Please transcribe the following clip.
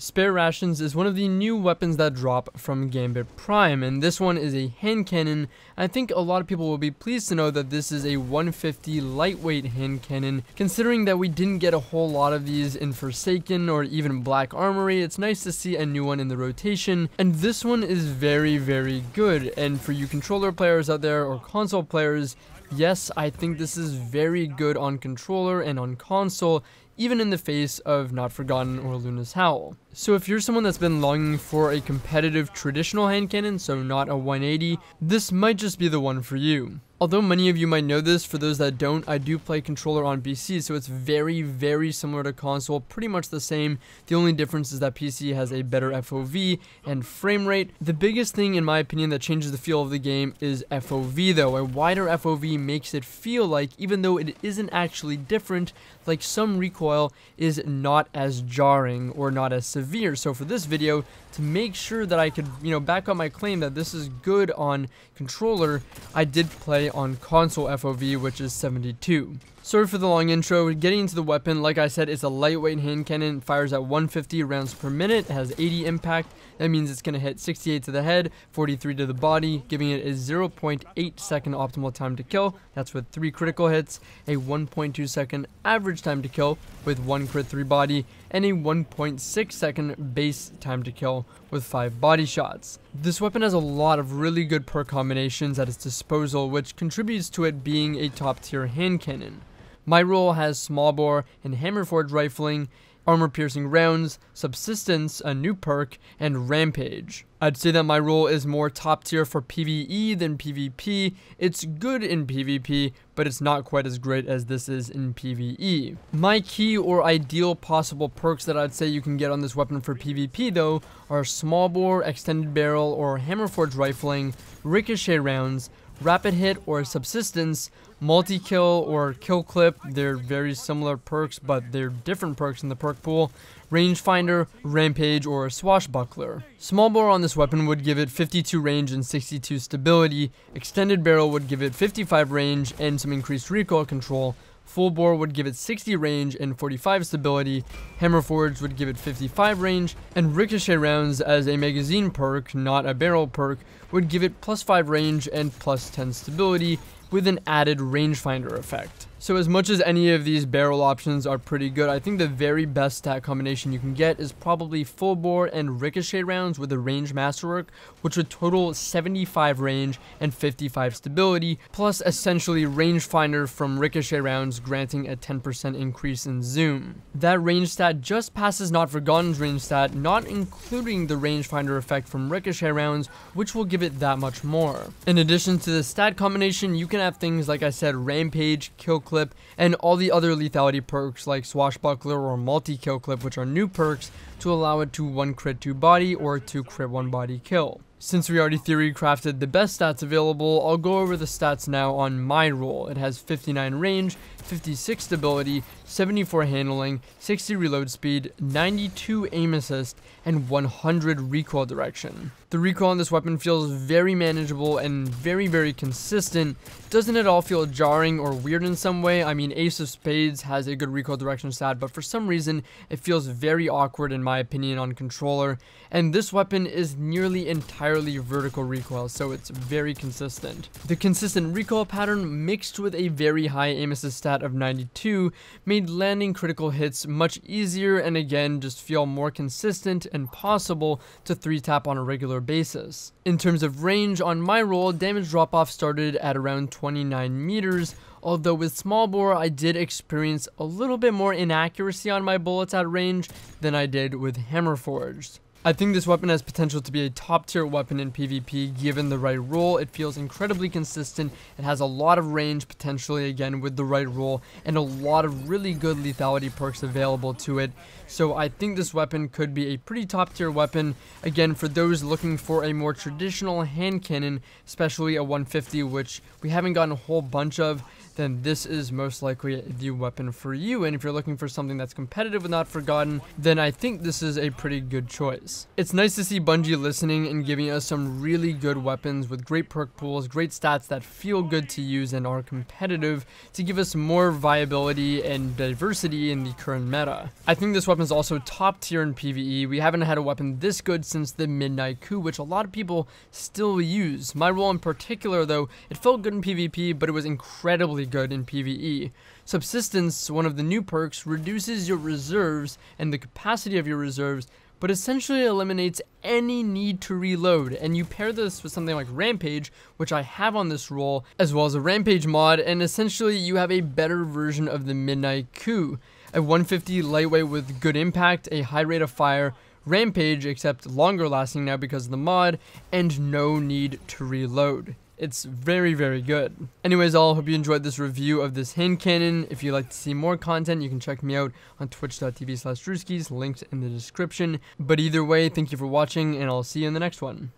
Spare Rations is one of the new weapons that drop from Gambit Prime, and this one is a hand cannon. I think a lot of people will be pleased to know that this is a 150 lightweight hand cannon. Considering that we didn't get a whole lot of these in Forsaken or even Black Armory, it's nice to see a new one in the rotation, and this one is very, very good. And for you controller players out there or console players, yes, I think this is very good on controller and on console, even in the face of Not Forgotten or Luna's Howl. So if you're someone that's been longing for a competitive traditional hand cannon, so not a 180, this might just be the one for you. Although many of you might know this, for those that don't, I do play controller on PC, so it's very, very similar to console, pretty much the same. The only difference is that PC has a better FOV and frame rate. The biggest thing, in my opinion, that changes the feel of the game is FOV though. A wider FOV makes it feel like, even though it isn't actually different, like some recoil is not as jarring or not as severe. So for this video, to make sure that I could, back up my claim that this is good on controller, I did play on console FOV, which is 72. Sorry for the long intro. Getting into the weapon, like I said, it's a lightweight hand cannon. It fires at 150 rounds per minute. It has 80 impact. That means it's going to hit 68 to the head, 43 to the body, giving it a 0.8 second optimal time to kill. That's with 3 critical hits, a 1.2 second average time to kill with 1 crit 3 body, and a 1.6 second base time to kill with 5 body shots. This weapon has a lot of really good perk combinations at its disposal, which contributes to it being a top tier hand cannon. My role has small bore and hammer forge rifling, armor piercing rounds, subsistence, a new perk, and rampage. I'd say that my role is more top tier for PvE than PvP. It's good in PvP, but it's not quite as great as this is in PvE. My key or ideal possible perks that I'd say you can get on this weapon for PvP though are small bore, extended barrel, or hammer forge rifling, ricochet rounds, rapid hit or subsistence, multi-kill or kill clip. They're very similar perks, but they're different perks in the perk pool. Rangefinder, rampage, or swashbuckler. Small bore on this weapon would give it 52 range and 62 stability. Extended barrel would give it 55 range and some increased recoil control. Full bore would give it 60 range and 45 stability, hammer forge would give it 55 range, and ricochet rounds as a magazine perk, not a barrel perk, would give it +5 range and +10 stability with an added rangefinder effect. So as much as any of these barrel options are pretty good, I think the very best stat combination you can get is probably full bore and ricochet rounds with a range masterwork, which would total 75 range and 55 stability, plus essentially rangefinder from ricochet rounds, granting a 10% increase in zoom. That range stat just passes Not Forgotten's range stat, not including the rangefinder effect from ricochet rounds, which will give it that much more. In addition to the stat combination, you can have things like I said, rampage, kill clip, and all the other lethality perks like swashbuckler or multi-kill clip, which are new perks to allow it to 1 crit 2 body or 2 crit 1 body kill. Since we already theory crafted the best stats available, I'll go over the stats now on my roll. It has 59 range, 56 stability, 74 handling, 60 reload speed, 92 aim assist, and 100 recoil direction. The recoil on this weapon feels very manageable and very, very consistent. Doesn't at all feel jarring or weird in some way. I mean, Ace of Spades has a good recoil direction stat, but for some reason, it feels very awkward in my opinion on controller. And this weapon is nearly entirely vertical recoil, so it's very consistent. The consistent recoil pattern mixed with a very high aim assist stat of 92 made landing critical hits much easier and again just feel more consistent and possible to 3-tap on a regular basis. In terms of range, on my roll, damage drop-off started at around 29 meters, although with small bore I did experience a little bit more inaccuracy on my bullets at range than I did with hammer forged. I think this weapon has potential to be a top tier weapon in PvP given the right roll. It feels incredibly consistent. It has a lot of range potentially again with the right roll and a lot of really good lethality perks available to it. So I think this weapon could be a pretty top tier weapon. Again, for those looking for a more traditional hand cannon, especially a 150, which we haven't gotten a whole bunch of, then this is most likely the weapon for you. And if you're looking for something that's competitive with Not Forgotten, then I think this is a pretty good choice. It's nice to see Bungie listening and giving us some really good weapons with great perk pools, great stats that feel good to use and are competitive to give us more viability and diversity in the current meta. I think this weapon is also top tier in PvE. We haven't had a weapon this good since the Midnight Coup, which a lot of people still use. My role in particular, though, it felt good in PvP, but it was incredibly good in PvE. Subsistence, one of the new perks, reduces your reserves and the capacity of your reserves, but essentially eliminates any need to reload. And you pair this with something like Rampage, which I have on this role, as well as a Rampage mod, and essentially you have a better version of the Midnight Coup. A 150 lightweight with good impact, a high rate of fire, Rampage, except longer lasting now because of the mod, and no need to reload. It's very, very good. Anyways, all, hope you enjoyed this review of this hand cannon. If you'd like to see more content, you can check me out on twitch.tv/Drewskys, links in the description. But either way, thank you for watching, and I'll see you in the next one.